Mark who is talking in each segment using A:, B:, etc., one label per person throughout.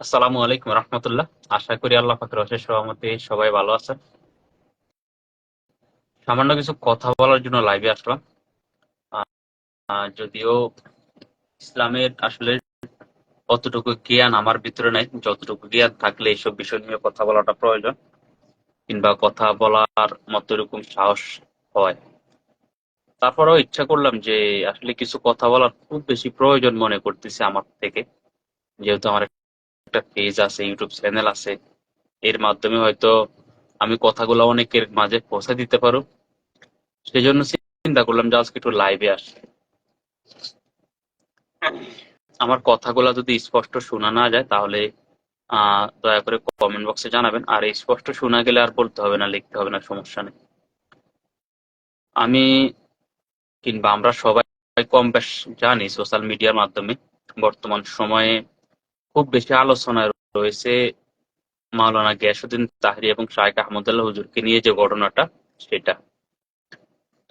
A: আসসালামু আলাইকুম রহমতুল্লাহ। আশা করি আল্লাহ পাকের অশেষ রহমতে সবাই ভালো আছেন। সামান্য কিছু কথা বলার জন্য লাইভে আসলাম। যদিও ইসলামের আসলে অতটুকু জ্ঞান আমার ভিতরে নাই, যতটুকু জ্ঞান থাকলে এইসব বিষয় নিয়ে কথা বলাটা প্রয়োজন, কিংবা কথা বলার মতো এরকম সাহস হয়। তারপরেও ইচ্ছা করলাম যে আসলে কিছু কথা বলার খুব বেশি প্রয়োজন মনে করতেছি আমার থেকে, যেহেতু আমার একটা পেজ আছে, ইউটিউব চ্যানেল আছে। এর মাধ্যমে হয়তো আমি কথাগুলো অনেকের মাঝে পৌঁছে দিতে পারো। সেই জন্য চিন্তা করলাম যে আজকে একটু লাইভে আসি। আমার কথাগুলো যদি স্পষ্ট শোনা না যায় তাহলে দয়া করে কমেন্ট বক্সে জানাবেন। আর স্পষ্ট শোনা গেলে আর বলতে হবে না, লিখতে হবে না, সমস্যা নেই। আমি কিংবা আমরা সবাই কম বেশ জানি সোশ্যাল মিডিয়ার মাধ্যমে বর্তমান সময়ে খুব বেশি আলোচনায় রয়েছে মাওলানা গিয়াসউদ্দিন তাহরি এবং শাইখ আহমদুল্লাহ হুজুরকে নিয়ে যে ঘটনাটা, সেটা।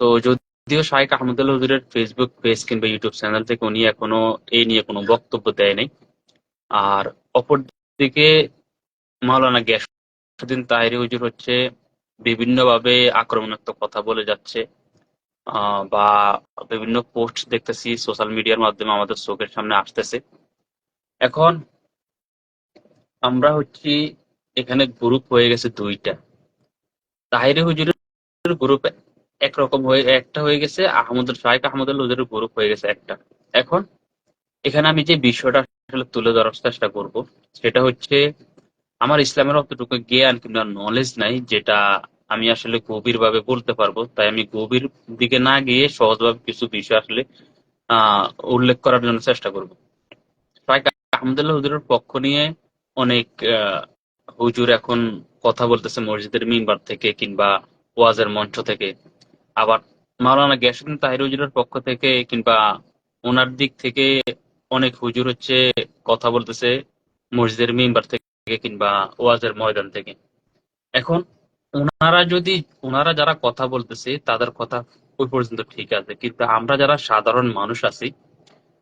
A: তো যদিও শাইখ আহমদুল্লাহ হুজুরের ফেসবুক পেজ কিংবা ইউটিউব চ্যানেল থেকে উনি এখনো এই নিয়ে কোনো বক্তব্য দেয় নাই। আর অপরদিকে মাওলানা গিয়াসউদ্দিন তাহিরি হুজুর হচ্ছে বিভিন্নভাবে আক্রমণাত্মক কথা বলে যাচ্ছে, বা বিভিন্ন পোস্ট দেখতেছি সোশ্যাল মিডিয়ার মাধ্যমে আমাদের চোখের সামনে আসতেছে। এখন আমরা হচ্ছি, এখানে গ্রুপ হয়ে গেছে দুইটা। তাহিরি হুজুরের গ্রুপ একরকম হয়ে একটা হয়ে গেছে, শাইখ আহমদুল্লাহ হুজুরের গ্রুপ হয়ে গেছে একটা। এখন এখানে আমি যে বিষয়টা আসলে তুলে ধরার চেষ্টা করব, সেটা হচ্ছে আমার ইসলামের অতটুকু জ্ঞান কিংবা নলেজ নাই যেটা আমি আসলে গভীরভাবে বলতে পারবো। তাই আমি গভীর দিকে না গিয়ে সহজভাবে কিছু বিষয় আসলে আহ উল্লেখ করার জন্য চেষ্টা করব। শাইখ আহমদুল্লাহ হুজুরের পক্ষ নিয়ে অনেক আহ, হুজুর এখন কথা বলতেছে মসজিদের মিম্বার থেকে কিংবা ওয়াজের মঞ্চ থেকে। আবার মাওলানা গিয়াসউদ্দিন তাহির হুজুরের পক্ষ থেকে কিংবা ওনার দিক থেকে অনেক হুজুর হচ্ছে কথা বলতেছে মসজিদের মিম্বার থেকে কিংবা ওয়াজের ময়দান থেকে। এখন ওনারা যারা কথা বলতেছে তাদের কথা ওই পর্যন্ত ঠিক আছে, কিন্তু আমরা যারা সাধারণ মানুষ আছি,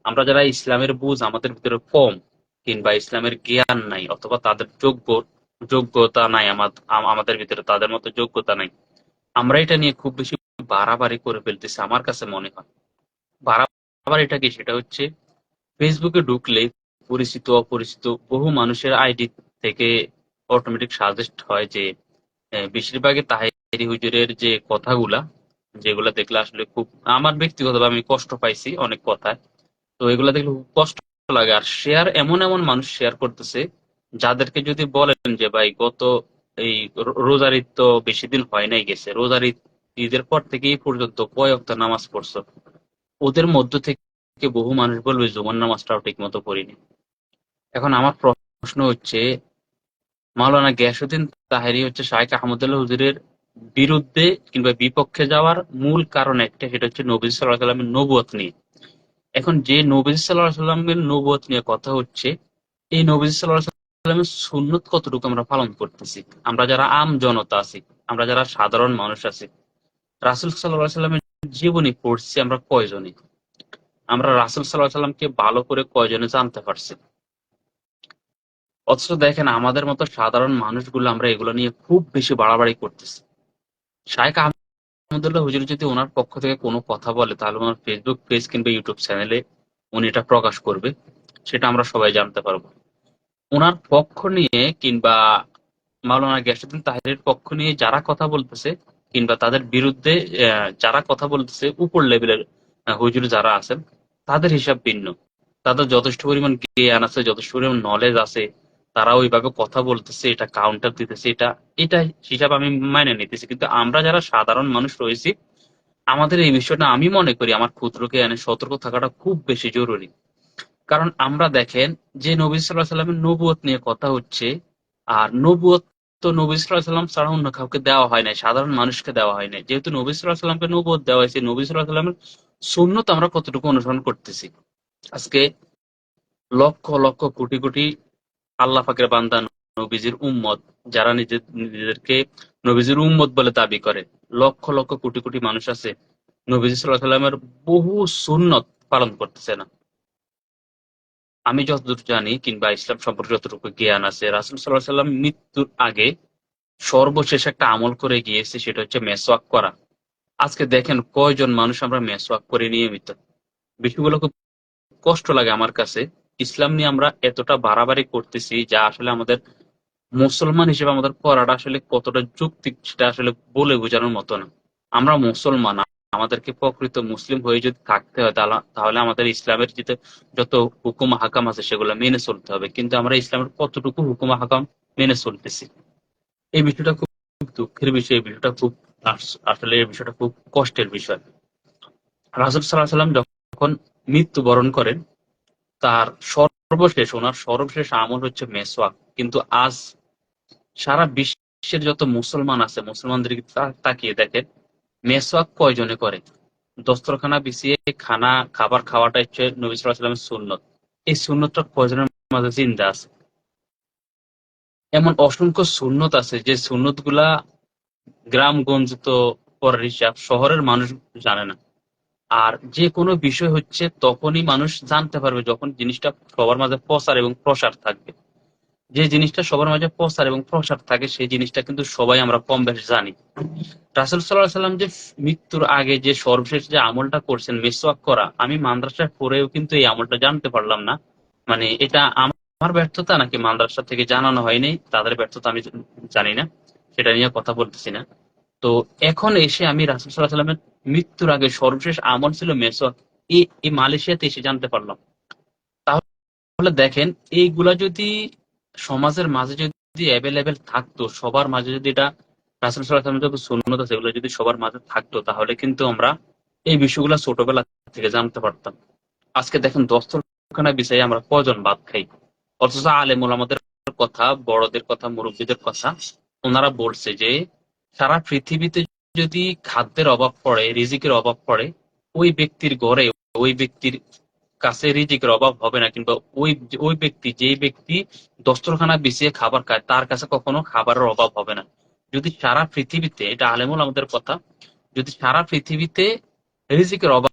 A: আমরা যারা ইসলামের বুঝ আমাদের ভিতরে কম, কিংবা ইসলামের জ্ঞান নাই, অথবা তাদের যোগ্যতা নাই, আমাদের ভিতরে তাদের মতো যোগ্যতা নাই, আমরা এটা নিয়ে খুব বেশি বাড়াবাড়ি করে ফেলতেছি আমার কাছে মনে হয়। বাড়াবাড়িটা কি, সেটা হচ্ছে ফেসবুকে ঢুকলে পরিচিত অপরিচিত বহু মানুষের আইডি থেকে অটোমেটিক সাজেস্ট হয় যে বেশিরভাগই তাহেরি হুজুরের যে কথাগুলা, যেগুলা দেখলে আসলে খুব, আমার ব্যক্তিগতভাবে আমি কষ্ট পাইছি অনেক কথায়। তো এগুলা দেখলে খুব কষ্ট লাগে। আর শেয়ার, এমন এমন মানুষ শেয়ার করতেছে যাদেরকে যদি বলেন যে ভাই গত এই রোজার ঈদ তো বেশি দিন হয় নাই, গেছে রোজার ঈদের পর থেকে এই পর্যন্ত কয় ওয়াক্ত নামাজ পড়ছো, ওদের মধ্য থেকে বহু মানুষ বলবে জুমার নামাজটাও ঠিক মতো পড়িনি। এখন আমার প্রশ্ন হচ্ছে, মাওলানা গিয়াসউদ্দিন তাহেরি হচ্ছে শাইখ আহমদুল্লাহ হুজুরের বিরুদ্ধে কিংবা বিপক্ষে যাওয়ার মূল কারণ একটা, সেটা হচ্ছে নবী সাল্লাল্লাহু আলাইহি সাল্লামের নবুয়ত নিয়ে। এখন যে নবী সাল্লাল্লাহু আলাইহি সাল্লামের নবুয়ত নিয়ে কথা হচ্ছে, এই নবী সাল্লাল্লাহু আলাইহি সাল্লামের সুন্নত কতটুকু আমরা পালন করতেছি, আমরা যারা আম জনতা আছি, আমরা যারা সাধারণ মানুষ আছি, রাসূল সাল্লাল্লাহু আলাইহি সাল্লামের জীবনী পড়ছি আমরা কয়জনই, আমরা রাসূল সাল্লাল্লাহু আলাইহি সাল্লামকে ভালো করে কয়জনে জানতে পারছি। অথচ দেখেন আমাদের মতো সাধারণ মানুষগুলো আমরা এগুলো নিয়ে খুব বেশি বাড়াবাড়ি করতেছি। শাইখ আহমদুল্লাহ হুজুর যদি ওনার পক্ষ থেকে কোনো কথা বলে তাহলে ওনার ফেসবুক পেজ কিংবা ইউটিউব চ্যানেলে উনি এটা প্রকাশ করবে, সেটা আমরা সবাই জানতে পারবো। ওনার পক্ষ নিয়ে কিংবা মাওলানা গিয়াসউদ্দিন তাহিরের পক্ষ নিয়ে যারা কথা বলতেছে, কিংবা তাদের বিরুদ্ধে যারা কথা বলতেছে, উপর লেভেলের হুজুর যারা আছেন, তাদের হিসাব ভিন্ন। তাদের যথেষ্ট পরিমাণ জ্ঞান আছে, যথেষ্ট পরিমাণ নলেজ আছে, তারা ওইভাবে কথা বলতেছে, এটা কাউন্টার দিতেছে, এটা এটা হিসাব আমি মাইনে নিতেছি। কিন্তু আমরা যারা সাধারণ মানুষ রয়েছি, আমাদের এই বিষয়টা আমি মনে করি আমার ক্ষুদ্র জ্ঞানে সতর্ক থাকাটা খুব বেশি জরুরি। কারণ আমরা দেখেন যে নবী সাল্লাল্লাহু আলাইহি সাল্লামের নবুয়ত নিয়ে কথা হচ্ছে, আর নবুয়ত তো নবী সাল্লাল্লাহু আলাইহি সাল্লাম ছাড়া অন্য কাউকে দেওয়া হয় নাই, সাধারণ মানুষকে দেওয়া হয় নাই। যেহেতু নবী সাল্লাল্লাহু আলাইহি সাল্লামকে নবুয়ত দেওয়া হয়েছে, নবী সাল্লাল্লাহু আলাইহি সাল্লামের সুন্নত আমরা কতটুকু অনুসরণ করতেছি। আজকে লক্ষ লক্ষ কোটি কোটি আল্লাহ পাকের বান্দা, নবীজির উম্মত, যারা নিজেদেরকে নবীজির উম্মত বলে দাবি করে, লক্ষ লক্ষ কোটি কোটি মানুষ আছে, নবীজি সাল্লাল্লাহু আলাইহি সাল্লামের বহু সুন্নত পালন করতেছে না। আমি যতদূর জানি কিংবা ইসলাম সম্পর্কে যতটুকু জ্ঞান আছে, রাসূল সাল্লাল্লাহু আলাইহি ওয়াসাল্লাম মৃত্যুর আগে সর্বশেষ একটা আমল করে গিয়েছে, সেটা হচ্ছে মেসওয়াক করা। আজকে দেখেন কয়জন মানুষ আমরা মেসওয়াক করি নিয়মিত। বিষয়গুলো খুব কষ্ট লাগে আমার কাছে। ইসলাম নিয়ে আমরা এতটা বাড়াবাড়ি করতেছি, যা আসলে আমাদের মুসলমান হিসেবে আমাদের করাটা আসলে কতটা যৌক্তিক সেটা আসলে বলে বোঝানোর মতো না। আমরা মুসলমান, আমাদেরকে প্রকৃত মুসলিম হয়ে যদি থাকতে হয় তাহলে আমাদের ইসলামের যত হুকুম হাকাম আছে সেগুলো মেনে চলতে হবে, কিন্তু আমরা ইসলামের কতটুকু হুকুম হাকাম মেনে চলতেছি, এই বিষয়টা খুব দুঃখের বিষয়। এই বিষয়টা খুব আসলে এই বিষয়টা খুব কষ্টের বিষয়। রাসূল সাল্লাল্লাহু আলাইহি ওয়াসাল্লাম যখন মৃত্যুবরণ করেন, ওনার সর্বশেষ আমল হচ্ছে মেসওয়াক। কিন্তু আজ সারা বিশ্বের যত মুসলমান আছে, মুসলমানদেরকে তাকিয়ে দেখেন মেসওয়াক কয়জনে করে। দস্তরখানা বিছিয়ে খাবার খাওয়াটা হচ্ছে নবী সাল্লাল্লাহু আলাইহি ওয়াসাল্লামের সুন্নত। এই সুন্নতটা কয়জনের মাঝে জিন্দা আছে? এমন অসংখ্য সুন্নত আছে যে সুন্নত গুলা গ্রামগঞ্জ তো পরের হিসাব, শহরের মানুষ জানে না। আর যে কোনো বিষয় হচ্ছে তখনই মানুষ জানতে পারবে যখন জিনিসটা সবার মাঝে প্রচার এবং প্রসার থাকবে। যে জিনিসটা সবার মাঝে প্রচার এবং প্রসার থাকে সেই জিনিসটা কিন্তু সবাই আমরা কম বেশ জানি। রাসূল সাল্লাল্লাহু আলাইহি ওয়াসাল্লাম যে মৃত্যুর আগে যে সর্বশেষ যে আমলটা করছেন মিসওয়াক করা, আমি মাদ্রাসায় পড়েও কিন্তু এই আমলটা জানতে পারলাম না। মানে এটা আমার ব্যর্থতা নাকি মাদ্রাসা থেকে জানানো হয়নি, তাদের ব্যর্থতা আমি জানি না, সেটা নিয়ে কথা বলতেছি না। তো এখন এসে আমি রাসূল সাল্লাল্লাহু আলাইহি ওয়াসাল্লামের মৃত্যুর আগে সর্বশেষ আমল ছিল মেসওয়াক। এই মালয়েশিয়াতে এসে জানতে পারলাম। তাহলে দেখেন এইগুলা যদি সমাজের মাঝে যদি অ্যাভেলেবেল থাকতো, সবার মাঝে যদি এটা রাসূল সাল্লাল্লাহু আলাইহি ওয়াসাল্লামের যত সুন্নত আছে এগুলো যদি সবার মাঝে থাকতো, তাহলে কিন্তু আমরা এই বিষয়গুলো ছোটবেলা থেকে জানতে পারতাম। আজকে দেখেন দস্তরখানা বিছাই আমরা কজন ভাত খাই, অথচ আলেম ওলামাদের কথা, বড়দের কথা, মুরব্বীদের কথা ওনারা বলছে যে সারা পৃথিবীতে যদি খাদ্যের অভাব পড়ে, রিজিকের অভাব পড়ে, ওই ব্যক্তির ঘরে, ওই ব্যক্তির কাছে রিজিকের অভাব হবে না, কিংবা ওই ওই ব্যক্তি, যেই ব্যক্তি দস্তরখানা বিছিয়ে খাবার খায় তার কাছে কখনো খাবারের অভাব হবে না। যদি সারা পৃথিবীতে, এটা আলেমুল আমাদের কথা, যদি সারা পৃথিবীতে রিজিকের অভাব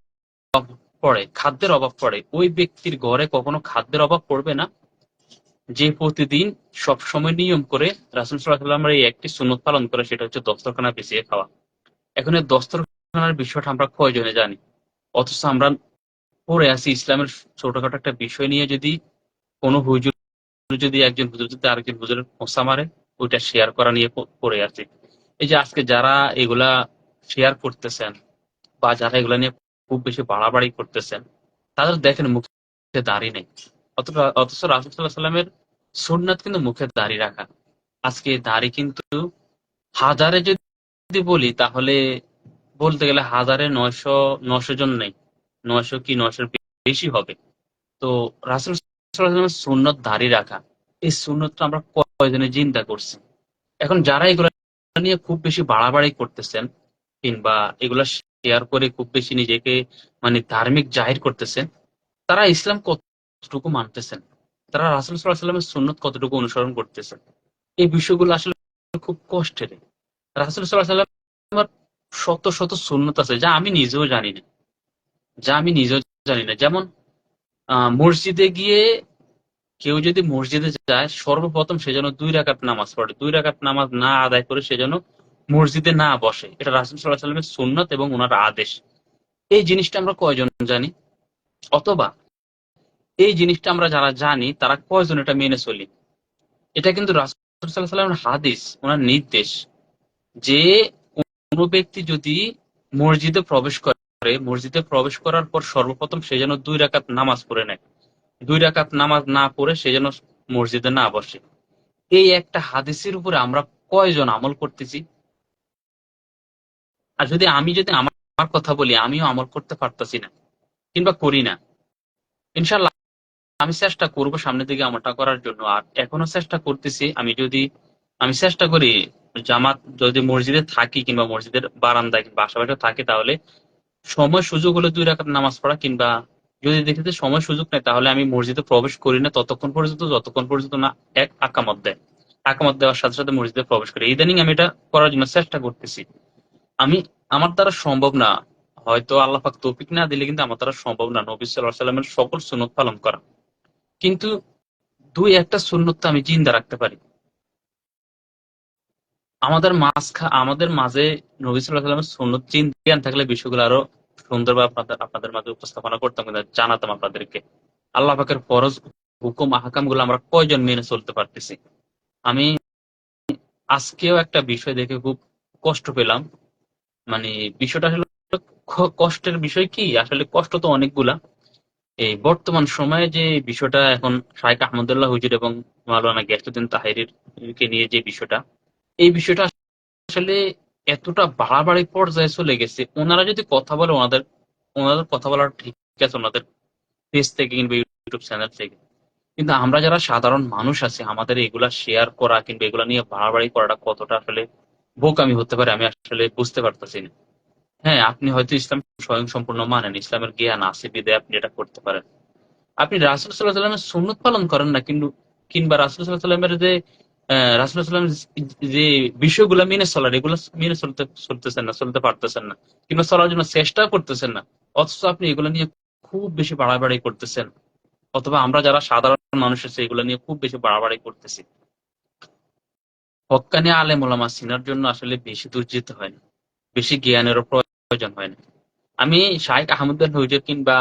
A: পড়ে, খাদ্যের অভাব পড়ে, ওই ব্যক্তির ঘরে কখনো খাদ্যের অভাব পড়বে না যে প্রতিদিন সব সময় নিয়ম করে রাসূল সাল্লাল্লাহু আলাইহি ওয়াসাল্লাম এই একটি সুন্নত পালন করে, সেটা হচ্ছে দস্তরখানা বিছিয়ে খাওয়া। এখন এই দস্তরখানার বিষয়টা আমরা কয়জনে জানি? অথচ আমরা পড়ে আছি ইসলামের ছোটখাটো একটা বিষয় নিয়ে, যদি কোনো হুজুর, যদি একজন হুজুর যদি আরেকজন হুজুরের খোঁচা মারে, ওইটা শেয়ার করা নিয়ে পড়ে আছে। এই যে আজকে যারা এগুলা শেয়ার করতেছেন বা যারা এগুলা নিয়ে খুব বেশি বাড়াবাড়ি করতেছেন, তাদের দেখেন মুখে দাড়ি নেই। অথচ রাসূল সাল্লাল্লাহু আলাইহি ওয়াসাল্লামের সুন্নাত কিন্তু মুখে দাড়ি রাখা। আজকে দাড়ি কিন্তু হাজারে যদি বলি তাহলে বলতে গেলে হাজারে ৯০০ জন নেই, ৯০০ কি ৯০০ বেশি হবে। তো রাসূল সাল্লাল্লাহু আলাইহি ওয়াসাল্লামের সুন্নত দাড়ি রাখা, এই সুন্নতটা আমরা কয়জনে চিন্তা করছি? এখন যারা এগুলা নিয়ে খুব বেশি বাড়াবাড়ি করতেছেন কিংবা এগুলা শেয়ার করে খুব বেশি নিজেকে মানে ধার্মিক জাহির করতেছেন, তারা ইসলাম কতটুকু মানতেছেন, তারা রাসূল সাল্লাল্লাহু আলাইহি ওয়াসাল্লামের সুন্নত কতটুকু অনুসরণ করতেছেন, এই বিষয়গুলো আসলে খুব কষ্টের। রাসূল সাল্লাল্লাহু আলাইহি ওয়াসাল্লামের শত শত সুন্নত আছে যা আমি নিজেও জানি না, যেমন মসজিদে গিয়ে কেউ যদি মসজিদে যায়, সর্বপ্রথম সে যেন ২ রাকাত নামাজ পড়ে, ২ রাকাত নামাজ না আদায় করে সে যেন মসজিদে না বসে। এটা রাসূল সাল্লাল্লাহু আলাইহি ওয়াসাল্লামের সুন্নত এবং ওনার আদেশ। এই জিনিসটা আমরা কয়জন জানি? অথবা এই জিনিসটা আমরা যারা জানি তারা কয়জন এটা মেনে চলি? এটা কিন্তু রাসূল সাল্লাল্লাহু আলাইহি ওয়াসাল্লামের হাদিস, ওনার নির্দেশ, যে কোনো ব্যক্তি যদি মসজিদে প্রবেশ করে, মসজিদে প্রবেশ করার পর সর্বপ্রথম সে যেন ২ রাকাত নামাজ পড়ে নেয়, ২ রাকাত নামাজ না পড়ে সে যেন মসজিদে না বসে। এই একটা হাদিসের উপরে আমরা কয়জন আমল করতেছি? আর যদি আমার কথা বলি, আমিও আমল করতে পারতাছি না কিংবা করি না। ইনশাল্লাহ আমি চেষ্টা করব সামনের দিকে আমলটা করার জন্য, আর এখনো চেষ্টা করতেছি। আমি চেষ্টা করি জামাত যদি মসজিদে থাকি কিংবা মসজিদের বারান্দায় কিংবা আশেপাশে থাকি, তাহলে সময় সুযোগ হলে ২ রাকাত নামাজ পড়া, কিংবা যদি দেখি যে সময় সুযোগ নেই তাহলে আমি মসজিদে প্রবেশ করি না ততক্ষণ পর্যন্ত যতক্ষণ পর্যন্ত না এক আকামত দেয়। আকামত দেওয়ার সাথে সাথে মসজিদে প্রবেশ করি। ইদানিং আমি এটা করার জন্য চেষ্টা করতেছি। আমি আমার দ্বারা সম্ভব না, হয়তো আল্লাহ পাক তৌফিক না দিলে কিন্তু আমার দ্বারা সম্ভব না নবী সাল্লাল্লাহু আলাইহি ওয়াসাল্লামের সকল সুন্নত পালন করা। কিন্তু দুই একটা সুন্নত তো আমি জিন্দা রাখতে পারি। আমাদের মাঝে নবী সাল্লাল্লাহু আলাইহি ওয়াসাল্লামের সুন্নত জ্ঞান থাকলে বিষয়গুলো আরো সুন্দরভাবে আপনাদের মাঝে উপস্থাপনা করতাম, কিন্তু জানাতাম আপনাদেরকে। আল্লাহ পাকের ফরজ হুকুম আহকাম গুলো আমরা কয়জন মেনে চলতে পারতেছি। আমি আজকেও একটা বিষয় দেখে খুব কষ্ট পেলাম। মানে বিষয়টা আসলে কষ্টের বিষয় কি, আসলে কষ্ট তো অনেকগুলা। এই বর্তমান সময়ে যে বিষয়টা এখন শাইখ আহমদুল্লাহ হুজুর এবং মাওলানা গিয়াসউদ্দিন তাহেরির কে নিয়ে যে বিষয়টা, এই বিষয়টা আসলে এতটা বাড়াবাড়ি পর্যায়ে চলে গেছে। ওনারা যদি কথা বলে, ওনাদের ওনাদের কথা বলার ঠিক আছে, ওনাদের পেজ থেকে কিংবা ইউটিউব চ্যানেল থেকে, কিন্তু আমরা যারা সাধারণ মানুষ আছি, আমাদের এগুলা শেয়ার করা কিংবা এগুলা নিয়ে বাড়াবাড়ি করাটা কতটা আসলে বোকামি হতে পারে আমি আসলে বুঝতে পারতেছি না। হ্যাঁ, আপনি হয়তো ইসলাম স্বয়ং সম্পূর্ণ মানেন, ইসলামের জ্ঞান আছে বিধায় আপনি এটা করতে পারেন। আপনি রাসূল সাল্লাল্লাহু আলাইহি ওয়াসাল্লামের সুন্নত পালন করেন না, কিন্তু কিংবা রাসূল সাল্লাল্লাহু আলাইহি ওয়াসাল্লামের যে রাসূল সাল্লাল্লাহু আলাইহি ওয়াসাল্লামের যে বিষয়গুলো মেনে চলার, এগুলো মেনে চলতেছেন না, চলতে পারতেছেন না, কিংবা চলার জন্য চেষ্টা করতেছেন না। অথচ আপনি এগুলো নিয়ে খুব বেশি বাড়াবাড়ি করতেছেন, অথবা আমরা যারা সাধারণ মানুষ আছে এগুলো নিয়ে খুব বেশি বাড়াবাড়ি করতেছি। হক্কানি আলেম ওলামা চিনার জন্য আসলে বেশি দূর যেতে হয় না, বেশি জ্ঞানেরও প্রয়োজন হয় না। আমি শাইখ আহমদ হুজুর কিংবা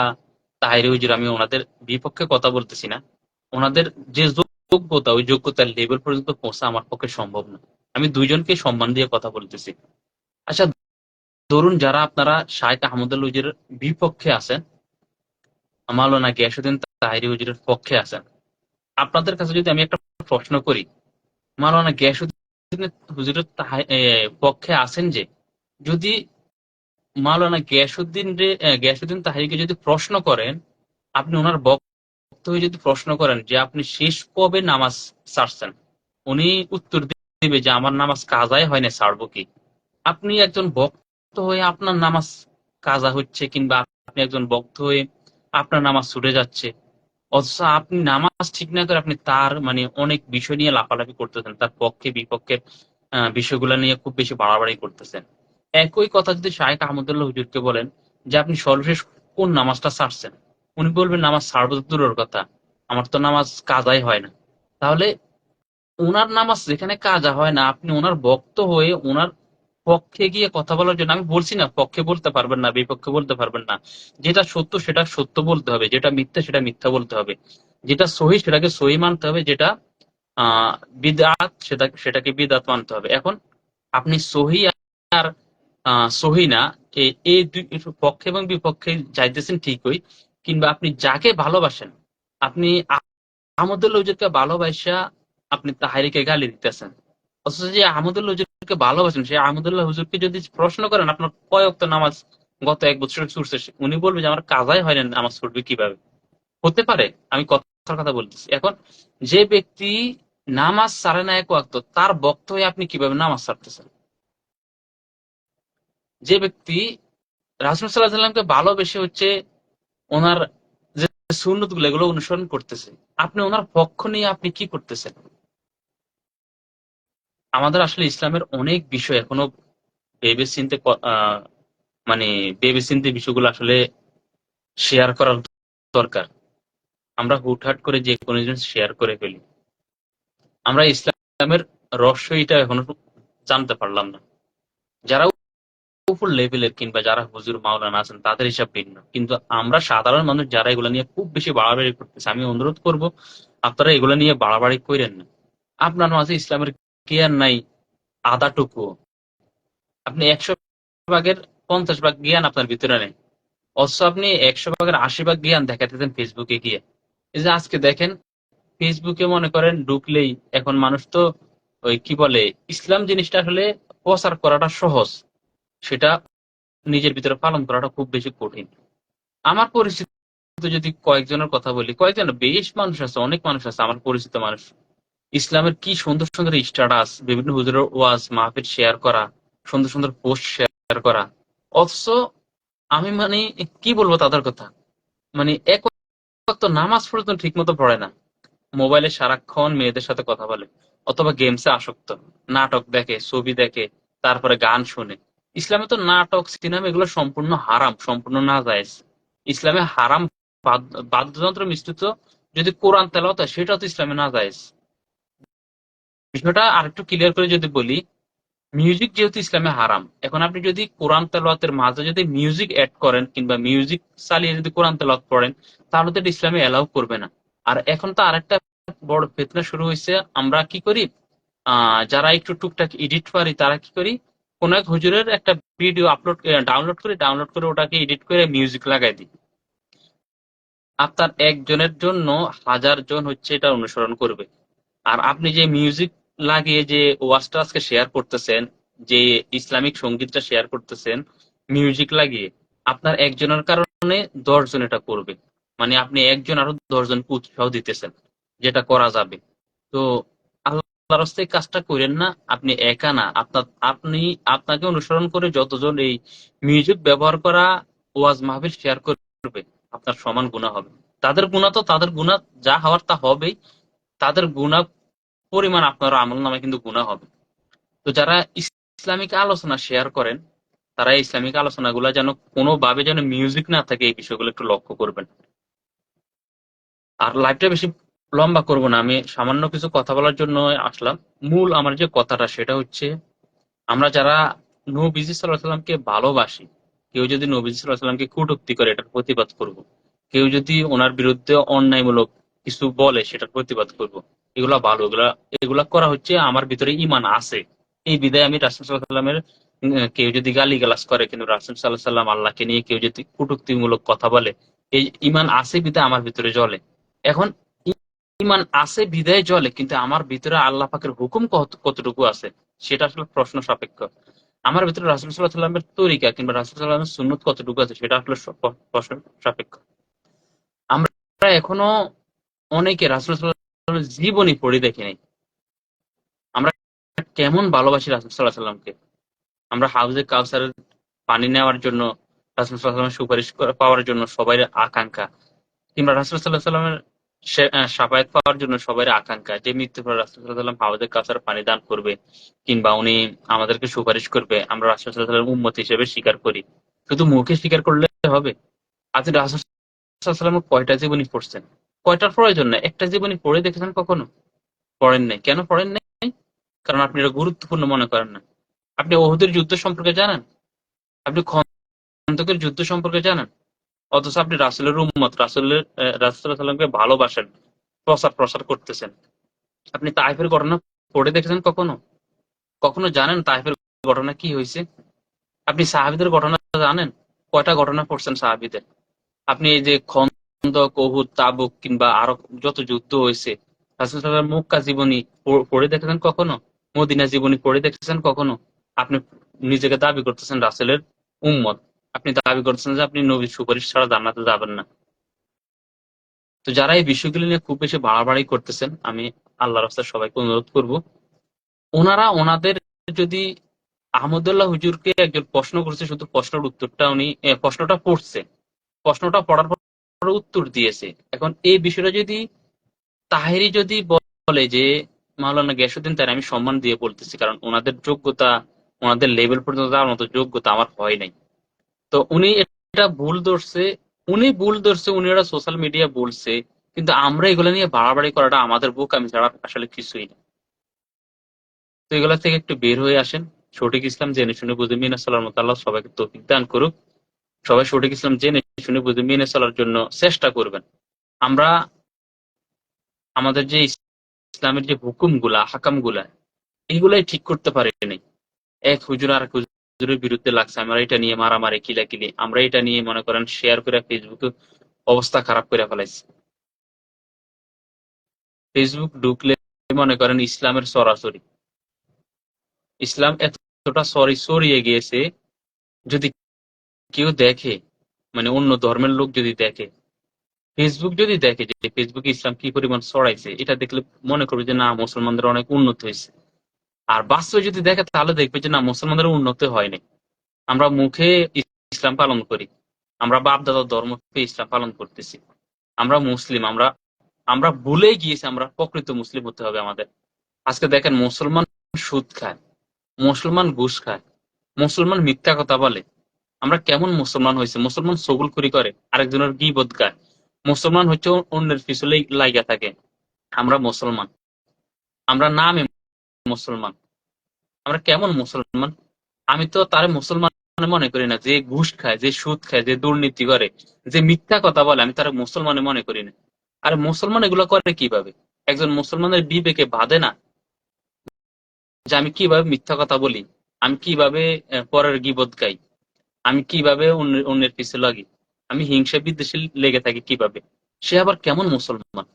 A: তাহিরি হুজুর, আমি ওনাদের বিপক্ষে কথা বলতেছি না। ওনাদের যে যোগ্যতা, ওই যোগ্যতার লেভেল পর্যন্ত পৌঁছা আমার পক্ষে সম্ভব না। আমি দুইজনকে সম্মান দিয়ে কথা বলতেছি। আচ্ছা, ধরুন যারা আপনারা শাইখ আহমদ হুজুরের বিপক্ষে আছেন, মাওলানা গিয়াসউদ্দিন তাহিরি হুজুরের পক্ষে আছেন, আপনাদের কাছে যদি আমি একটা প্রশ্ন করি, মাওলানা গিয়াসউদ্দিন হুজুরের পক্ষে আছেন যে, যদি মাওলানা গিয়াসউদ্দিন তাহিরিকে যদি প্রশ্ন করেন, আপনি ওনার বক্তব্য হয়ে যদি প্রশ্ন করেন যে আপনি শেষ কবে নামাজ ছাড়ছেন, উনি উত্তর দিবে যে আমার নামাজ কাজাই হয় না, ছাড়বো কি? আপনি একজন ভক্ত হয়ে আপনার নামাজ কাজা হচ্ছে, কিংবা আপনি একজন ভক্ত হয়ে আপনার নামাজ ছুটে যাচ্ছে, অথচ আপনি নামাজ ঠিক না করে আপনি তার অনেক বিষয় নিয়ে লাফালাফি করতেছেন, তার পক্ষে বিপক্ষের বিষয়গুলো নিয়ে খুব বেশি বাড়াবাড়ি করতেছেন। একই কথা যদি শাইখ আহমদুল্লাহ হুজুরকে বলেন যে আপনি সর্বশেষ কোন নামাজটা ছাড়ছেন, উনি বলবেন নামাজ ছাড়বো তো দূরের কথা, আমার তো নামাজ কাজাই হয় না। তাহলে ওনার নামাজ যেখানে কাজা হয় না, আপনি ওনার ভক্ত হয়ে ওনার পক্ষে গিয়ে কথা বলার জন্য, আমি বলছি না পক্ষে বলতে পারবেন না, বিপক্ষে বলতে পারবেন না, যেটা সত্য সেটা সত্য বলতে হবে, যেটা মিথ্যা সেটা মিথ্যা বলতে হবে, যেটা সহি সেটাকে সহি মানতে হবে, যেটা আহ বিদআত সেটাকে বিদআত মানতে হবে। এখন আপনি সহি আর সহি না, এই দুই পক্ষে এবং বিপক্ষে যাইতেছেন ঠিকই, কিংবা আপনি যাকে ভালোবাসেন, আপনি আহমদুল্লাহ হুজুরকে ভালোবাসা আপনি তাহারিকে গালি দিতেছেন। অথচ যে আহমদুল্লাহ হুজুরকে ভালোবাসেন, সেই আহমদুল্লাহ হুজুরকে যদি প্রশ্ন করেন আপনার কয় ওয়াক্ত নামাজ গত এক বছর ছুটছে, উনি বলবে যে আমার কাজাই হয় না, নামাজ ছুটবে কিভাবে? হতে পারে? আমি কথার কথা বলতেছি। এখন যে ব্যক্তি নামাজ ছাড়ে না এক ওয়াক্ত, তার বক্ত হয়ে আপনি কিভাবে নামাজ ছাড়তেছেন? যে ব্যক্তি রাসূল সাল্লাল্লাহু আলাইহি ওয়াসাল্লামকে ভালোবেসে হচ্ছে ওনার যে সুন্নত গুলো এগুলো অনুসরণ করতেছে, আপনি ওনার পক্ষ নিয়ে আপনি কি করতেছেন? আমাদের আসলে ইসলামের অনেক বিষয় এখনো ভেবে চিন্তে মানে ভেবে চিন্তে বিষয়গুলো আসলে শেয়ার করার দরকার। আমরা হুটহাট করে যে কোনো জিনিস শেয়ার করে ফেলি। আমরা ইসলামের রহস্য এটা এখনো জানতে পারলাম না। যারা উপর লেভেলের কিংবা যারা হুজুর মাওলানা আছেন তাদের হিসাব ভিন্ন, কিন্তু আমরা সাধারণ মানুষ যারা এগুলো নিয়ে খুব বেশি বাড়াবাড়ি করতেছে, আমি অনুরোধ করব আপনারা এগুলো নিয়ে বাড়াবাড়ি করেন না। আপনার মাঝে ইসলামের জ্ঞান নাই আধাটুকু, আপনি 100 ভাগের 50 ভাগ জ্ঞান আপনার ভিতরে নেই, অথচ আপনি 100 ভাগের 80 ভাগ জ্ঞান দেখাতেছেন ফেসবুকে গিয়ে। এই যে আজকে দেখেন, ফেসবুকে মনে করেন ঢুকলেই এখন মানুষ তো ওই কি বলে, ইসলাম জিনিসটা আসলে প্রচার করাটা সহজ, সেটা নিজের ভিতরে পালন করাটা খুব বেশি কঠিন। আমার পরিচিত যদি কয়েকজনের কথা বলি, কয়েকজন বেশ মানুষ আছে, অনেক মানুষ আছে আমার পরিচিত মানুষ, ইসলামের কি সুন্দর সুন্দর স্ট্যাটাস, বিভিন্ন হুজুরের ওয়াজ মাহফিল শেয়ার করা, সুন্দর সুন্দর পোস্ট শেয়ার করা, অথচ আমি কি বলবো তাদের কথা, এক ওয়াক্ত নামাজ পর্যন্ত ঠিক মতো পড়ে না, মোবাইলে সারাক্ষণ মেয়েদের সাথে কথা বলে, অথবা গেমসে আসক্ত, নাটক দেখে, ছবি দেখে, তারপরে গান শুনে। ইসলামে তো নাটক সিনেমা এগুলো সম্পূর্ণ হারাম, সম্পূর্ণ নাজায়েজ। ইসলামে হারাম বাদ্যযন্ত্র মিশ্রিত যদি কোরআন তেলাওয়াত হয় সেটাও তো ইসলামে না জায়েজ। বিষয়টা আরেকটু ক্লিয়ার করে যদি বলি, মিউজিক যেহেতু ইসলামে হারাম, এখন আপনি যদি কোরআন তেলাওয়াতের মাঝে যদি মিউজিক অ্যাড করেন কিংবা মিউজিক চালিয়ে যদি কোরআন তেলাওয়াত পড়েন, তাহলে তো এটা ইসলামে অ্যালাউ করবে না। আর এখন তো আরেকটা বড় ফিতনা শুরু হয়েছে, আমরা কি করি, যারা একটু টুকটাক এডিট পারি তারা কি করি, কোন এক হুজুরের একটা ভিডিও ডাউনলোড করে ওটাকে এডিট করে মিউজিক লাগাই দিই। আপনার একজনের জন্য হাজার জন হচ্ছে এটা অনুসরণ করবে। আর আপনি যে মিউজিক লাগিয়ে যে ওয়াজটা আজকে শেয়ার করতেছেন, যে ইসলামিক সঙ্গীতটা শেয়ার করতেছেন মিউজিক লাগিয়ে, আপনার একজনের কারণে 10 জন এটা করবে। মানে আপনি একজন আরো 10 জনকে উৎসাহ দিতেছেন যেটা করা যাবে। তো আল্লাহর রাস্তায় এই কাজটা করেন না। আপনি একা না, আপনাকে অনুসরণ করে যতজন এই মিউজিক ব্যবহার করা ওয়াজ মাহফিল শেয়ার করবে, আপনার সমান গুনাহ হবে। তাদের গুনাহ যা হওয়ার তা হবেই, তাদের গুনাহ পরিমাণ আপনার আমলনামায় কিন্তু গুনাহ হবে। তো যারা ইসলামিক আলোচনা শেয়ার করেন, তারা এই ইসলামিক আলোচনাগুলো যেন কোনোভাবে যেন মিউজিক না থাকে, এই বিষয়গুলো একটু লক্ষ্য করবেন। আর লাইভটা বেশি লম্বা করব না, আমি সামান্য কিছু কথা বলার জন্য আসলাম। মূল আমার যে কথাটা সেটা হচ্ছে, আমরা যারা নবীজি সাল্লাল্লাহু আলাইহি সাল্লামকে ভালোবাসি, কেউ যদি নবীজি সাল্লাল্লাহু আলাইহি সাল্লামকে কটূক্তি করে এটার প্রতিবাদ করব। কেউ যদি ওনার বিরুদ্ধে অন্যায়মূলক কিছু বলে সেটার প্রতিবাদ করব। এগুলা ভালো, এগুলা এগুলা করা হচ্ছে আমার ভিতরে ঈমান আছে। এই বিধায় আমি রাসূল সাল্লাল্লাহু আলাইহি সাল্লামের কেউ যদি গালিগালাজ করে, কিন্তু রাসূল সাল্লাল্লাহু আলাইহি সাল্লাম আল্লাহকে নিয়ে কেউ যদি কটূক্তিমূলক কথা বলে, এই ঈমান আছে বিধায় আমার ভিতরে জ্বলে। এখন ঈমান আছে বিধায় জ্বলে, কিন্তু আমার ভিতরে আল্লাহ পাকের হুকুম কতটুকু আছে সেটা আসলে প্রশ্ন সাপেক্ষ। আমার ভিতরে রাসূল সাল্লাল্লাহু আলাইহি সাল্লামের তরিকা কিংবা রাসূল সাল্লাল্লাহু আলাইহি সাল্লামের সুন্নত কতটুকু আছে সেটা আসলে প্রশ্ন সাপেক্ষ। আমরা এখনো অনেকে রাসূল সাল্লাল্লাহু আলাইহি সাল্লামের জীবনী পড়ে দেখি নাই। আমরা কেমন ভালোবাসি রাসূল সাল্লাল্লাহু আলাইহি সাল্লামকে। আমরা হাউজে কাউসারের পানি নেওয়ার জন্য, রাসূল সাল্লাল্লাহু আলাইহি সাল্লামের সুপারিশ পাওয়ার জন্য সবাই আকাঙ্ক্ষা, কিংবা রাসূল সাল্লাল্লাহু আলাইহি সাল্লামের শাফায়াত পাওয়ার জন্য সবাই আকাঙ্ক্ষা যে মৃত্যুর পর রাসূল সাল্লাল্লাহু আলাইহি সাল্লাম হাউজে কাউসার পানি দান করবে কিংবা উনি আমাদেরকে সুপারিশ করবে, আমরা রাসূল সাল্লাল্লাহু আলাইহি সাল্লামের উম্মত হিসেবে স্বীকার করি। শুধু মুখে স্বীকার করলে হবে? আপনি রাসূল সাল্লাল্লাহু আলাইহি সাল্লামের কয়টা জীবনী পড়ছেন? কয়টার প্রয়োজন নাই? একটা জীবনী পড়ে দেখেছেন কখনো? পড়েন নাই। কেন পড়েন নাই? কারণ আপনি এটা গুরুত্বপূর্ণ মনে করেন না। আপনি ওহুদের যুদ্ধ সম্পর্কে জানেন? আপনি খন্দকের যুদ্ধ সম্পর্কে জানেন? অথচ আপনি রাসূলের উম্মত, রাসূল সাল্লাল্লাহু আলাইহি সাল্লামকে ভালোবাসেন, প্রসার করতেছেন। আপনি তায়েফের ঘটনা পড়ে দেখেছেন কখনো? কখনো জানেন তায়েফের ঘটনা কি হয়েছে? আপনি সাহাবীদের ঘটনা জানেন? কয়টা ঘটনা পড়ছেন সাহাবীদের? আপনি এই যে খন্দক, উহুদ, তাবুক কিংবা আরো যত যুদ্ধ হয়েছে, রাসূল সাল্লাল্লাহু আলাইহি সাল্লামের মক্কা জীবনী পড়ে দেখেছেন কখনো? মদিনা জীবনী পড়ে দেখেছেন কখনো? আপনি নিজেকে দাবি করতেছেন রাসূলের উম্মত, আপনি দাবি করতেছেন যে আপনি নবীর সুপারিশ ছাড়া জান্নাতে যাবেন না। তো যারা এই বিষয়গুলো নিয়ে খুব বেশি বাড়াবাড়ি করতেছেন, আমি আল্লাহর রাস্তায় সবাইকে অনুরোধ করব, ওনারা ওনাদের, যদি আহমদুল্লাহ হুজুরকে একজন প্রশ্ন করছে, শুধু প্রশ্নের উত্তরটা উনি প্রশ্নটা পড়ছে, প্রশ্নটা পড়ার পর উত্তর দিয়েছে। এখন এই বিষয়টা যদি তাহেরি যদি বলে যে মাওলানা গিয়াসউদ্দিন তাহেরি, আমি সম্মান দিয়ে বলতেছি কারণ ওনাদের যোগ্যতা, ওনাদের লেভেল পর্যন্ত যাওয়ার মতো যোগ্যতা আমার হয় নাই। তো উনি এটা ভুল ধরছে, উনি এটা সোশ্যাল মিডিয়া বলছে, কিন্তু আমরা এগুলো নিয়ে বাড়াবাড়ি করাটা আমাদের বোকামি ছাড়া আসলে কিছুই না। তো এগুলা থেকে একটু বের হয়ে আসেন, সঠিক ইসলাম জেনে শুনে বুঝে মেনে চলার মতো আল্লাহ সবাইকে তৌফিক দান করুক। সবাই সঠিক ইসলাম জেনে শুনে বুঝে মেনে চলার জন্য চেষ্টা করবেন। আমরা আমাদের যে ইসলামের যে হুকুমগুলা, হাকামগুলা, এইগুলাই ঠিক করতে পারিনি। এক হুজুর আর এক হুজুরের বিরুদ্ধে লাগছে, আমরা এটা নিয়ে মারামারি কিলাকিলি, আমরা এটা নিয়ে মনে করেন শেয়ার করে ফেসবুকে অবস্থা খারাপ করে ফেলাইছি। ফেসবুক ঢুকলে মনে করেন ইসলামের সরাসরি, ইসলাম এতটা ছড়িয়ে গিয়েছে, যদি কেউ দেখে, মানে অন্য ধর্মের লোক যদি দেখে, ফেসবুক যদি দেখে যে ফেসবুকে ইসলাম কি পরিমাণ ছড়াইছে, এটা দেখলে মনে করবে যে না, মুসলমানদের অনেক উন্নতি হয়েছে। আর বাস্তবে যদি দেখে তাহলে দেখবে যে না, মুসলমানদের উন্নতি হয়নি। আমরা মুখে ইসলাম পালন করি, আমরা বাপ দাদার ধর্ম পেয়ে ইসলাম পালন করতেছি, আমরা মুসলিম, আমরা আমরা ভুলে গিয়েছি আমরা প্রকৃত মুসলিম হতে হবে আমাদের। আজকে দেখেন, মুসলমান সুদ খায়, মুসলমান ঘুষ খায়, মুসলমান মিথ্যা কথা বলে। আমরা কেমন মুসলমান হয়েছে? মুসলমান চগলখড়ি করে, আরেকজনের গীবত গায়, মুসলমান হচ্ছে অন্যের পিছনে লাইগা থাকে। আমরা মুসলমান, আমরা নামে মুসলমান, আমরা কেমন মুসলমান? আমি তো তারে মুসলমান মনে করি না। যে ঘুষ খায়, যে সুদ খায়, যে দুর্নীতি করে, যে মিথ্যা কথা বলে, আমি তারা মুসলমানে মনে করি না। আর মুসলমান এগুলো করে কিভাবে? একজন মুসলমানের বিবেকে বাধে না যে আমি কিভাবে মিথ্যা কথা বলি, আমি কিভাবে পরের গীবত গাই, আমি কিভাবে অন্যের পিছে লাগি, আমি হিংসা বিদ্বেষে লেগে থাকি কিভাবে? সে আবার কেমন মুসলমান?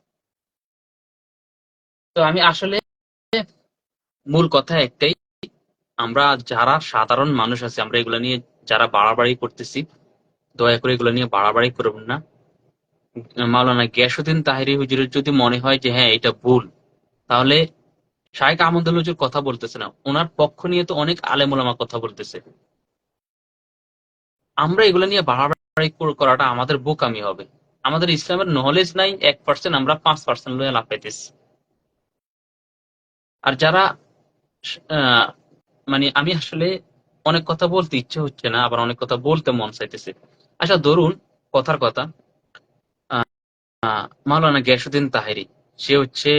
A: তো আমি আসলে মূল কথা একটাই, আমরা যারা সাধারণ মানুষ আছি, আমরা এগুলা নিয়ে যারা বাড়াবাড়ি করতেছি, দয়া করে এগুলো নিয়ে বাড়াবাড়ি করবেন না। মাওলানা গিয়াসউদ্দিন তাহেরি হুজুরের যদি মনে হয় যে হ্যাঁ এটা ভুল, তাহলে শাইখ আহমদুল হুজুর কথা বলতেছে না, ওনার পক্ষ নিয়ে তো অনেক আলেম ওলামা কথা বলতেছে। আমরা এগুলো নিয়ে বাড়াবাড়ি করাটা আমাদের বোকামি হবে। আমাদের ইসলামের নলেজ নাই 1%, আমরা 5% লয়ে লাফাইতেছি। আর যারা আহ, মানে আমি আসলে অনেক কথা বলতে ইচ্ছে হচ্ছে না, আবার অনেক কথা বলতে মন চাইতেছে। আচ্ছা ধরুন, কথার কথা, মাওলানা গিয়াসউদ্দিন তাহেরি, সে হচ্ছে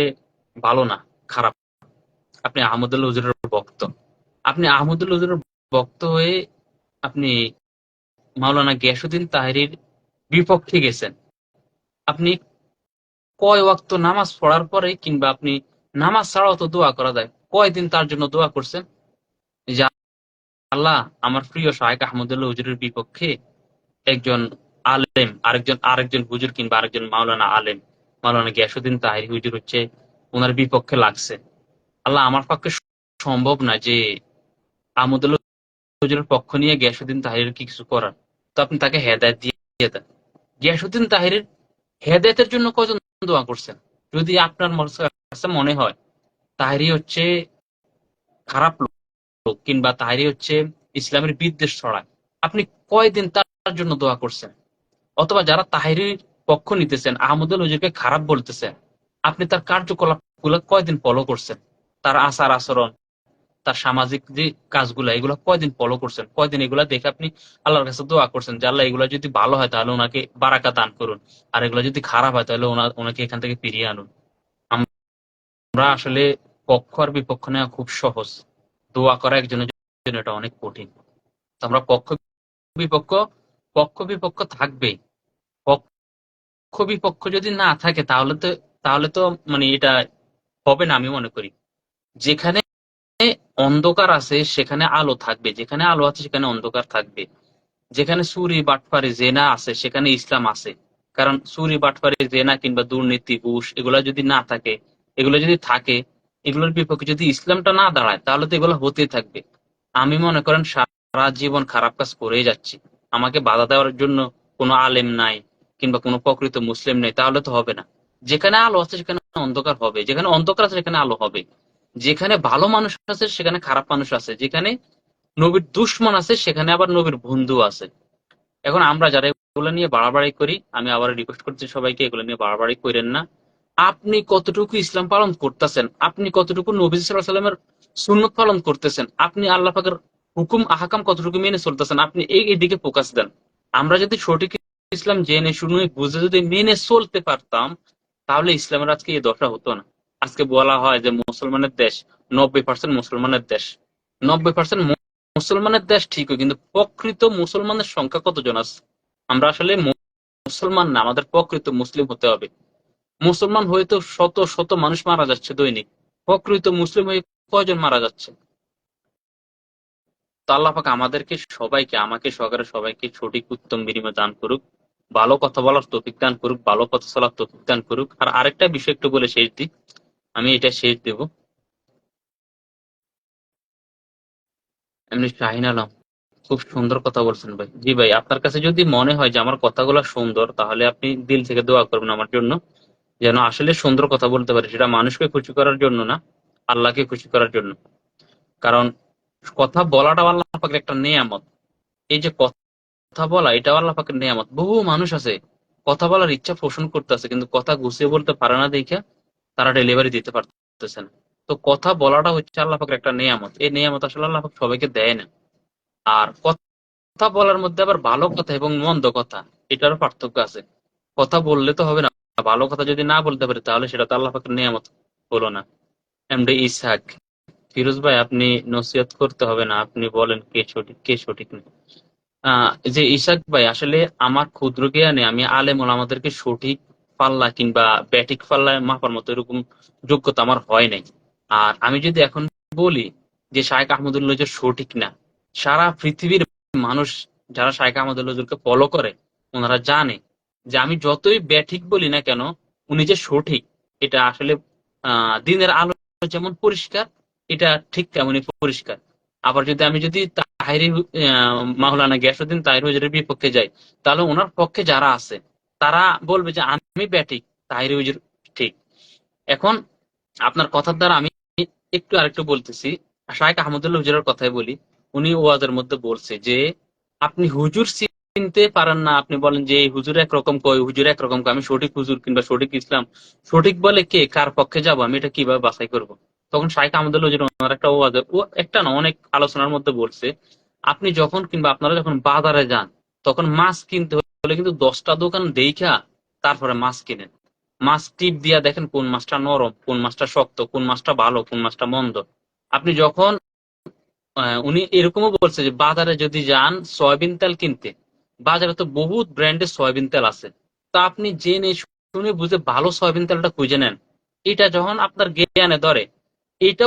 A: ভালো না, খারাপ। আপনি আহমদুল্লাহ হুজুরের ভক্ত, আপনি আহমদুল্লাহ হুজুরের ভক্ত হয়ে আপনি মাওলানা গিয়াসউদ্দিন তাহেরির বিপক্ষে গেছেন। আপনি কয় ওয়াক্ত নামাজ পড়ার পরে, কিংবা আপনি নামাজ ছাড়াও তো দোয়া করা যায়, কয়দিন তার জন্য দোয়া করছেন যে আল্লাহ, আমার প্রিয় শায়েখ আহমদুল্লাহ হুজুরের বিপক্ষে একজন আলেম, আরেকজন আরেকজন হুজুর কিংবা আরেকজন মাওলানা আলেম, মাওলানা গিয়াসউদ্দিন তাহেরি হুজুর হচ্ছে ওনার বিপক্ষে লাগছে। আল্লাহ, আমার পক্ষে সম্ভব না যে আহমদুল্লাহ হুজুরের পক্ষ নিয়ে গিয়াসউদ্দিন তাহিরের কিছু করার। তো আপনি তাকে হেদায়েত দিয়ে দেন। গিয়াসউদ্দিন তাহিরের হেদায়েতের জন্য কয়জন দোয়া করছেন? যদি আপনার কাছে মনে হয় তাহিরি হচ্ছে খারাপ লোক, কিংবা তাহিরি হচ্ছে ইসলামের বিদ্বেষ ছড়ায়, আপনি কয়দিন তার জন্য দোয়া করছেন? অথবা যারা তাহিরির পক্ষ নিতেছেন, আহমদুল হুজুরকে খারাপ বলতেছেন, আপনি তার কার্যকলাপ গুলো কয়দিন ফলো করছেন? তার আচার আচরণ, তার সামাজিক যে কাজগুলা, এগুলো কয়দিন ফলো করছেন? কয়দিন এগুলা দেখে আপনি আল্লাহর কাছে দোয়া করছেন যে আল্লাহ, এগুলা যদি ভালো হয় তাহলে ওনাকে বারাকা দান করুন, আর এগুলা যদি খারাপ হয় তাহলে ওনাকে এখান থেকে ফিরিয়ে আনুন। আমরা আসলে পক্ষ আর বিপক্ষ নেওয়া খুব সহজ, দোয়া করা একজনের জন্য এটা অনেক কঠিন। তো আমরা বিপক্ষ পক্ষ বিপক্ষ থাকবেই। পক্ষ বিপক্ষ যদি না থাকে তাহলে তো মানে এটা হবে না, আমি মনে করি। যেখানে অন্ধকার আছে সেখানে আলো থাকবে, যেখানে আলো আছে সেখানে অন্ধকার থাকবে। যেখানে চুরি বাটপারি জেনা আছে সেখানে ইসলাম আছে। কারণ চুরি বাটপারি জেনা কিংবা দুর্নীতি ঘুষ এগুলা যদি না থাকে, এগুলো যদি থাকে, এগুলোর বিপক্ষে যদি ইসলামটা না দাঁড়ায়, তাহলে তো এগুলো হতেই থাকবে। আমি মনে করেন সারা জীবন খারাপ কাজ করেই যাচ্ছি, আমাকে বাধা দেওয়ার জন্য কোনো আলেম নাই কিংবা কোনো প্রকৃত মুসলিম নেই, তাহলে তো হবে না। যেখানে আলো আছে সেখানে অন্ধকার হবে, যেখানে অন্ধকার আছে সেখানে আলো হবে। যেখানে ভালো মানুষ আছে সেখানে খারাপ মানুষ আছে, যেখানে নবীর দুশ্মন আছে সেখানে আবার নবীর বন্ধু আছে। এখন আমরা যারা এগুলো নিয়ে বাড়াবাড়ি করি, আমি আবার রিকোয়েস্ট করছি সবাইকে, এগুলো নিয়ে বাড়াবাড়ি করেন না। আপনি কতটুকু ইসলাম পালন করতেছেন, আপনি কতটুকু নবী সাল্লাল্লাহু আলাইহি সাল্লামের সুন্নত পালন করতেছেন, আপনি আল্লাহ পাকের হুকুম আহকাম কতটুকু মেনে চলতেছেন, আপনি এই দিকে ফোকাস দেন। আমরা যদি সঠিক ইসলাম জেনে শুনে বুঝে যদি মেনে চলতে পারতাম, তাহলে ইসলামের আজকে এই দশা হতো না। আজকে বলা হয় যে মুসলমানের দেশ, 90% মুসলমানের দেশ। 90% মুসলমানের দেশ ঠিকই, কিন্তু প্রকৃত মুসলমানের সংখ্যা কতজন আছে? আমরা আসলে মুসলমান না, আমাদের প্রকৃত মুসলিম হতে হবে। মুসলমান হয়ে তো শত শত মানুষ মারা যাচ্ছে দৈনিক, প্রকৃত মুসলিম হয়ে কয়জন মারা যাচ্ছে? তো আল্লাহ পাক আমাদেরকে সবাইকে, আমাকে সহকারে সবাইকে সঠিক উত্তম বিনিময় দান করুক, ভালো কথা বলার তৌফিক দান করুক, ভালো কথা চলার তৌফিক দান করুক। আর আরেকটা বিষয় একটু বলে শেষ দিই, আমি এটা শেষ দেব। এমনি শাহিন আলম, খুব সুন্দর কথা বলছেন ভাই। জি ভাই, আপনার কাছে যদি মনে হয় যে আমার কথাগুলো সুন্দর, তাহলে আপনি দিল থেকে দোয়া করবেন আমার জন্য, যেন আসলে সুন্দর কথা বলতে পারি, সেটা মানুষকে খুশি করার জন্য না, আল্লাহকে খুশি করার জন্য। কারণ কথা বলাটা আল্লাহ পাকের একটা নেয়ামত। এই যে কথা বলা, এটাও আল্লাহ পাকের নেয়ামত। বহু মানুষ আছে কথা বলার ইচ্ছা পোষণ করতেছে, কিন্তু কথা গুছিয়ে বলতে পারে না দেখে তারা ডেলিভারি দিতে পারতেছে না। তো কথা বলাটা হচ্ছে আল্লাহ পাকের একটা নেয়ামত, এই নেয়ামত আসলে আল্লাহ পাক সবাইকে দেয় না। আর কথা বলার মধ্যে আবার ভালো কথা এবং মন্দ কথা, এটারও পার্থক্য আছে। কথা বললে তো হবে না। ভালো কথা যদি না বলতে পারি তাহলে সেটা তো আল্লাহ পাকের নিয়ামত হলো না। এমডি ইসহাক: ফিরোজ ভাই, আপনি নসিহত করতে হবে না, আপনি বলেন কে সঠিক কে সঠিক না। যে ইসাক ভাই, আসলে আমার ক্ষুদ্র জ্ঞানে আমি আলেম ওলামাদেরকে সঠিক পাল্লা কিংবা ব্যাটিক পাল্লায় মাপার মতো এরকম যোগ্যতা আমার হয় নাই। আর আমি যদি এখন বলি যে শায়েখ আহমদুল্লাহ যে সঠিক না, সারা পৃথিবীর মানুষ যারা শায়েখ আহমদুল্লাহকে ফলো করে ওনারা জানে যে আমি যতই ব্যাঠিক বলি না কেন, উনি যে সঠিক এটা আসলে দিনের আলো যেমন পরিষ্কার, এটা ঠিক তেমনই পরিষ্কার। আবার আমি যদি তাহিরি মাওলানা গিয়াসউদ্দিন তাহির হুজুরের বিপক্ষে যাই, তাহলে ওনার পক্ষে যারা আছে তারা বলবে যে আমি ব্যাঠিক, তাহিরি হুজুর ঠিক। এখন আপনার কথার দ্বারা আমি একটু আরেকটু বলতেছি। শায়েখ আহমদুল্লাহ হুজুরের কথাই বলি। উনি ওয়াজের মধ্যে বলছে যে আপনি হুজুর চিনতে পারেন না, আপনি বলেন যে এই হুজুর একরকম কয়, হুজুর একরকম কয়, আমি সঠিক হুজুর কিংবা সঠিক ইসলাম সঠিক বলে কে, কার পক্ষে যাব, আমি এটা কিভাবে বাছাই করব? তখন শাইখ আহমদুল্লাহ হুজুর ওনার একটা ওয়াজে, ও একটা না অনেক আলোচনার মধ্যে বলছে, আপনি যখন কিংবা আপনারা যখন বাজারে যান তখন মাছ কিনতে হলে কিন্তু 10টা দোকান দেইখা তারপরে মাছ কিনেন। মাছ টিপ দিয়া দেখেন কোন মাছটা নরম, কোন মাছটা শক্ত, কোন মাছটা ভালো, কোন মাছটা মন্দ। আপনি যখন উনি এরকমও বলছে যে বাজারে যদি যান সয়াবিন তেল কিনতে, বাজারে তো বহুত ব্র্যান্ডের সয়াবিন তেল আছে, তা আপনি জেনে শুনে বুঝে ভালো সয়াবিন তেলটা খুঁজে নেন। এটা যখন আপনার জ্ঞানে ধরে, এইটা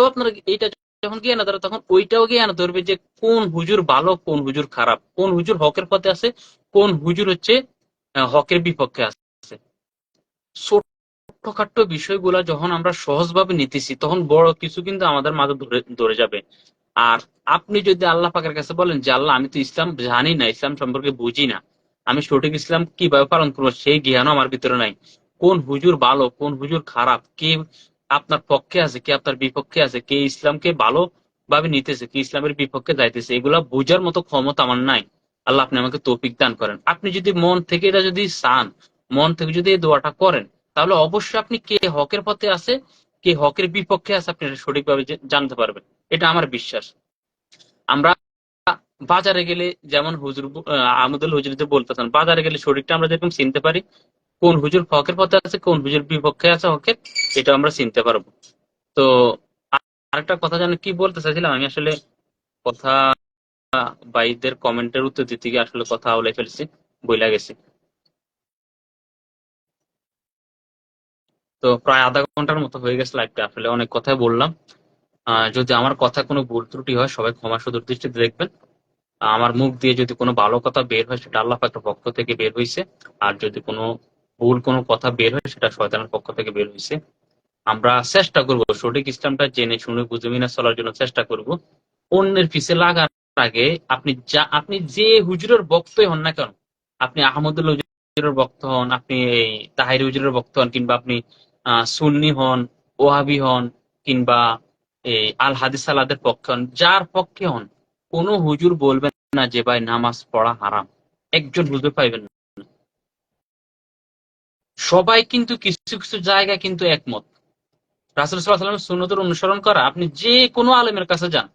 A: যখন জ্ঞানে ধরে তখন ওইটাও জ্ঞানে ধরবে যে কোন হুজুর ভালো, কোন হুজুর খারাপ, কোন হুজুর হকের পথে আছে, কোন হুজুর হচ্ছে হকের বিপক্ষে আছে। ছোটখাট্ট বিষয়গুলা যখন আমরা সহজভাবে নিতেছি তখন বড় কিছু কিন্তু আমাদের মাঝে ধরে ধরে যাবে। আর আপনি যদি আল্লাহ পাকের কাছে বলেন যে আল্লাহ, আমি তো ইসলাম জানি না, ইসলাম সম্পর্কে বুঝি না, আমি সঠিক ইসলাম কিভাবে পালন করবো সেই জ্ঞানও আমার ভিতরে নাই, কোন হুজুর ভালো কোন হুজুর খারাপ, কে আপনার পক্ষে আছে কে আপনার বিপক্ষে আছে, কে ইসলামকে ভালো ভাবে নিতেছে কে ইসলামের বিপক্ষে যাইতেছে, এগুলা বোঝার মতো ক্ষমতা আমার নাই। আল্লাহ, আপনি আমাকে তৌফিক দান করেন। আপনি যদি মন থেকে এটা যদি চান, মন থেকে যদি এই দোয়াটা করেন, তাহলে অবশ্যই আপনি কে হকের পথে আছে কে হকের বিপক্ষে আছে আপনি এটা সঠিকভাবে জানতে পারবেন। এটা আমার বিশ্বাস। আমরা বাজারে গেলে যেমন হুজুর আহমদুল হুজুর যে বলতেছেন, বাজারে গেলে শরীরটা আমরা যেরকম চিনতে পারি কোন হুজুর হকের পথে আছে কোন হুজুর বিপক্ষে আছে হকের, এটা আমরা চিনতে পারবো। তো আরেকটা কথা জানি কি বলতে চাইছিলাম আমি আসলে, কথা ভাইদের কমেন্টের উত্তর দিতে গিয়ে আসলে কথা বলে ফেলছি, বইলা গেছি। তো প্রায় আধা ঘন্টার মতো হয়ে গেছে লাইভটা, আসলে অনেক কথাই বললাম। যদি আমার কথা কোনো ভুল ত্রুটি হয় সবাই ক্ষমা সুন্দর দৃষ্টিতে দেখবেন। আমার মুখ দিয়ে যদি কোনো ভালো কথা বের হয় সেটা আল্লাহ পাকের পক্ষ থেকে বের হয়েছে, আর যদি কোনো ভুল কোনো কথা বের হয় সেটা শয়তানের পক্ষ থেকে বের হয়েছে। আমরা চেষ্টা করব সঠিক ইসলামটা জেনে শুনে বুঝে মিনা চলার জন্য চেষ্টা করব। অন্যের পিছে লাগার আগে আপনি যে হুজুরের বক্তই হন না কেন, আপনি আহমদুল্লাহ হুজুরের বক্ত হন, আপনি এই তাহিরি হুজুরের বক্ত হন, কিংবা আপনি সুন্নি হন, ওহাবি হন, কিংবা এই আল হাদিস সালাদের পক্ষে হন, যার পক্ষে হন, কোন হুজুর বলবেন না যে ভাই নামাজ পড়া হারাম। একজন হুজুর পাইবেন না। সবাই কিন্তু কিছু কিছু জায়গায় কিন্তু একমত। রাসূল সাল্লাল্লাহু আলাইহি ওয়াসাল্লামের সুন্নতের অনুসরণ করা, আপনি যে কোনো আলেমের কাছে যান,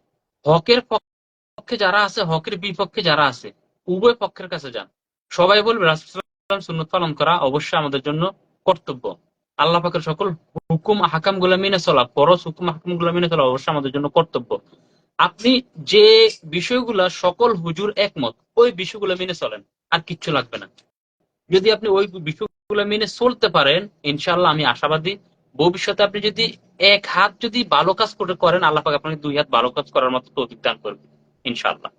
A: হকের পক্ষে যারা আছে হকের বিপক্ষে যারা আছে উভয় পক্ষের কাছে যান, সবাই বলবে রাসূল সাল্লাল্লাহু আলাইহি ওয়াসাল্লাম সুন্নত পালন করা অবশ্যই আমাদের জন্য কর্তব্য। আল্লাহ পাকের সকল হুকুম আহকাম গুলা মেনে চলা, ফরজ হুকুম আহকাম গুলা মেনে চলা অবশ্যই আমাদের জন্য কর্তব্য। আপনি যে বিষয়গুলা সকল হুজুর একমত ওই বিষয়গুলো মেনে চলেন, আর কিচ্ছু লাগবে না। যদি আপনি ওই বিষয়গুলো মেনে চলতে পারেন, ইনশাআল্লাহ আমি আশাবাদী ভবিষ্যতে আপনি যদি এক হাত যদি ভালো কাজ করে করেন, আল্লাহ পাক আপনাকে দুই হাত ভালো কাজ করার মতো তৌফিক দান করবে ইনশাআল্লাহ।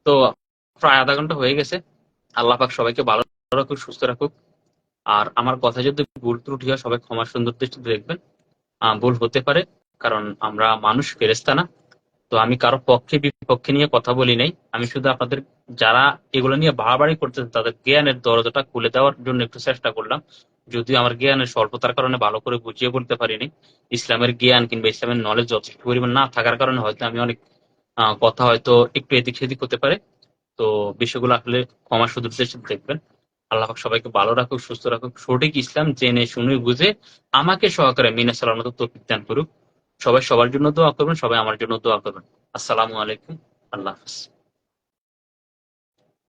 A: তো প্রায় আধা ঘন্টা হয়ে গেছে। আল্লাহ পাক সবাইকে ভালো রাখুক, সুস্থ রাখুক। আর আমার কথা যদি ভুল ত্রুটি হয় সবাই ক্ষমা সুন্দর দৃষ্টিতে দেখবেন। ভুল হতে পারে, কারণ আমরা মানুষ, ফেরেশতা না। তো আমি কারো পক্ষে বিপক্ষে নিয়ে কথা বলি নাই, আমি শুধু আপনাদের যারা এগুলো নিয়ে বাড়াবাড়ি করতেছে তাদের জ্ঞানের দরজাটা খুলে দেওয়ার জন্য একটু চেষ্টা করলাম। যদিও আমার জ্ঞানের স্বল্পতার কারণে ভালো করে বুঝিয়ে বলতে পারিনি, ইসলামের জ্ঞান কিংবা ইসলামের নলেজ যথেষ্ট পরিমাণ না থাকার কারণে হয়তো আমি অনেক কথা হয়তো একটু এদিক সেদিক হতে পারে। তো বিষয়গুলো আসলে ক্ষমা সুদূর দৃষ্টিতে দেখবেন। আল্লাহ পাক সবাইকে ভালো রাখুক, সুস্থ রাখুক, সঠিক ইসলাম জেনে শুনে বুঝে আমাকে সহকারে মেনে চলার মতো তৌফিক দান করুক। সবাই সবার জন্য দোয়া করবেন, সবাই আমার জন্য দোয়া করবেন। আসসালামু আলাইকুম। আল্লাহ হাফেজ।